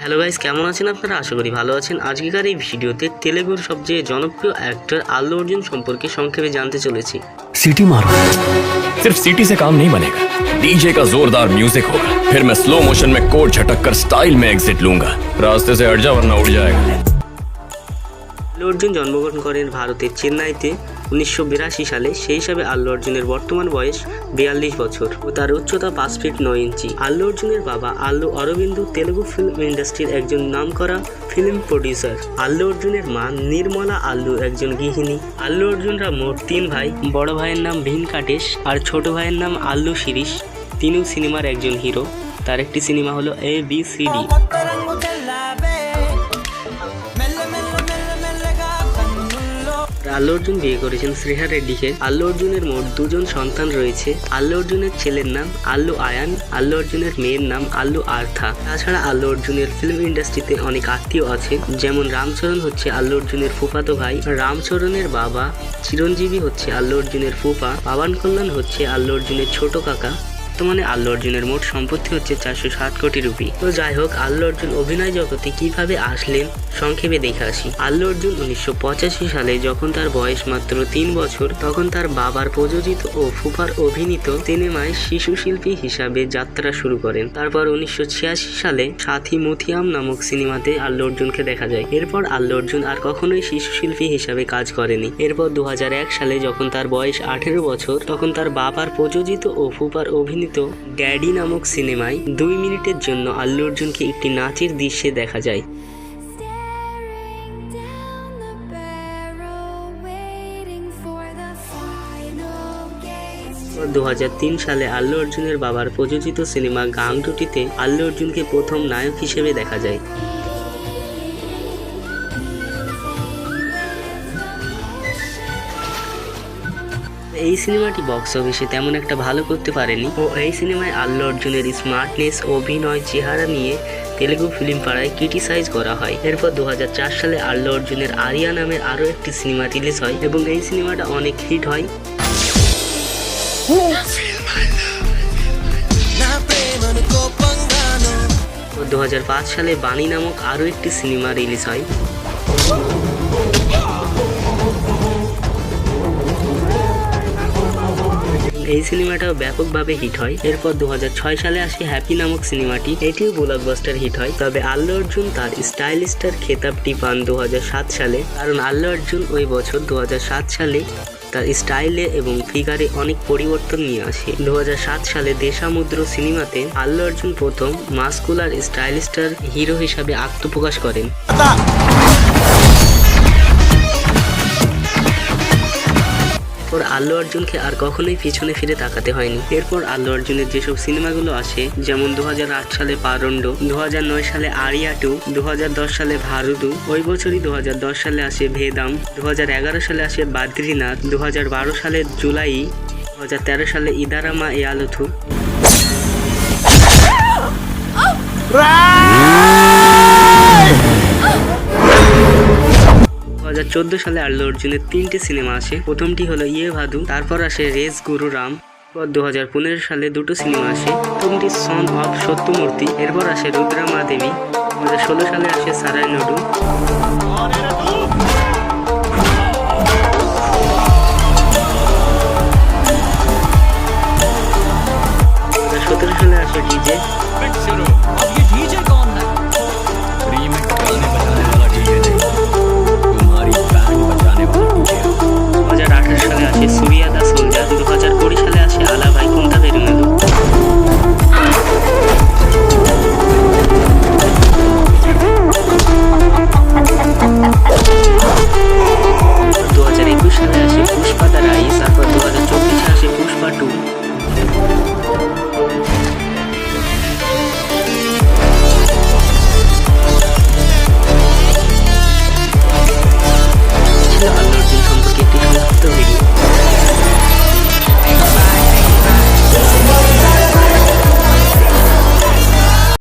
Hello guys, কেমন আছেন আপনারা? আশা করি ভালো আছেন। আজকেকার এই ভিডিওতে তেলেগুর সবচেয়ে জনপ্রিয় অ্যাক্টর আল্লু অর্জুন সম্পর্কে সংক্ষেপে জানতে চলেছি। सीटी मारो। सिर्फ सीटी से काम नहीं बनेगा, डीजे का जोरदार म्यूजिक होगा, फिर मैं स्लो मोशन में कोड झटक कर स्टाइल में एग्जिट लूंगा। रास्ते से हट जा वरना उड़ जाएगा। আল্লু অর্জুন জন্মগ্রহণ করেন ভারতের চেন্নাইতে 1982 সালে। সেই হিসাবে আল্লু অর্জুনের বর্তমান বয়স 42 বছর ও তার উচ্চতা 5 ফিট 9 ইঞ্চি। আল্লু অর্জুনের বাবা আল্লু অরবিন্দু তেলুগু ফিল্ম ইন্ডাস্ট্রির একজন নামকরা ফিল্ম প্রডিউসার। আল্লু অর্জুনের মা নির্মলা আল্লু একজন গৃহিণী। আল্লু অর্জুনরা মোট 3 ভাই। বড় ভাইয়ের নাম ভেঙ্কাটেশ আর ছোট ভাইয়ের নাম আল্লু শিরিশ। তিনিও সিনেমার একজন হিরো। তার একটি সিনেমা হলো ABCD। আল্লু অর্জুন বিয়ে করেছেন স্নেহা রেড্ডিকে। আল্লু অর্জুনের মোট 2 জন সন্তান রয়েছে। আল্লু অর্জুনের ছেলের নাম আল্লু আয়ান, আল্লু অর্জুনের মেয়ের নাম আল্লু আর্থা। তাছাড়া আল্লু অর্জুনের ফিল্ম ইন্ডাস্ট্রিতে অনেক আত্মীয় আছে, যেমন রামচরণ হচ্ছে আল্লু অর্জুনের ফুফাতো ভাই, রামচরণের বাবা চিরঞ্জীবী হচ্ছে আল্লু অর্জুনের ফুফা, পাবন কল্যাণ হচ্ছে আল্লু অর্জুনের ছোট কাকা। বর্তমানে আল্লু অর্জুনের মোট সম্পত্তি হচ্ছে 460 কোটি রুপি। তো যাই হোক, আল্লু অর্জুন অভিনয় জগতে কিভাবে আসলেন সংক্ষেপে দেখে আসি। আল্লু অর্জুন 1985 সালে যখন তার বয়স মাত্র 3 বছর, তখন তার বাবার প্রযোজিত ও ফুফার অভিনীত সিনেমায় শিশু শিল্পী হিসাবে যাত্রা শুরু করেন। তারপর 1986 সালে সাথী মুথিয়াম নামক সিনেমাতে আল্লু অর্জুনকে দেখা যায়। এরপর আল্লু অর্জুন আর কখনোই শিশু শিল্পী হিসাবে কাজ করেনি। এরপর 2001 সালে যখন তার বয়স 18 বছর, তখন তার বাবার প্রযোজিত ও ফুফার অভিনীত ড্যাডি নামক সিনেমায় 2 মিনিটের জন্য আল্লু অর্জুনকে একটি নাচের দৃশ্যে দেখা যায়। 2003 সালে আল্লু অর্জুনের বাবার প্রযোজিত সিনেমা গাং টুটিতে আল্লু অর্জুনকে প্রথম নায়ক হিসেবে দেখা যায়। এই সিনেমাটি বক্স অফিসে তেমন একটা ভালো করতে পারেনি ও এই সিনেমায় আল্লু অর্জুনের স্মার্টনেস, অভিনয়, চেহারা নিয়ে তেলুগু ফিল্ম পাড়ায় ক্রিটিসাইজ করা হয়। এরপর 2004 সালে আল্লু অর্জুনের আরিয়া নামের আরও একটি সিনেমা রিলিজ হয় এবং এই সিনেমাটা অনেক হিট হয়। 2005 সালে বাণী নামক আরও একটি সিনেমা রিলিজ হয়। এই সিনেমাটাও ব্যাপকভাবে হিট হয়। এরপর 2006 সালে আসে হ্যাপি নামক সিনেমাটি। এটিও ব্লকবাস্টার হিট হয়। তবে আল্লু অর্জুন তার স্টাইল স্টার খেতাবটি পান 2007 সালে, কারণ আল্লু অর্জুন ওই বছর 2007 সালে তার স্টাইলে এবং ফিগারে অনেক পরিবর্তন নিয়ে আসে। 2007 সালে দেশামুদ্র সিনেমাতে আল্লু অর্জুন প্রথম মাস্কুলার স্টাইল স্টার হিরো হিসাবে আত্মপ্রকাশ করেন। আল্লু অর্জুনকে আর কখনোই পিছনে ফিরে তাকাতে হয়নি। এরপর আল্লু অর্জুনের যেসব সিনেমাগুলো আসে, যেমন 2008 সালে পারন্ড, 2009 সালে আরিয়া 2, 2010 সালে ভারুদু, ওই বছরই 2010 সালে আসে ভেদাম, 2011 সালে আসে বাদ্রীনাথ, 2012 সালে জুলাই, 2013 সালে ইদারামা এয়ালুথু। 2014 সালে আল্লু অর্জুনের 3টি সিনেমা আসে। প্রথমটি হলো ইয়ে ভাদু, তারপর আসে রেস গুরু রাম। 2015 সালে 2টো সিনেমা আসে। প্রথমটি সন অফ সত্যমূর্তি, এরপর আসে রুদ্রা মা দেবী। 2016 সালে আসে সারাই নডু। 2017 সালে আসে ডিজে।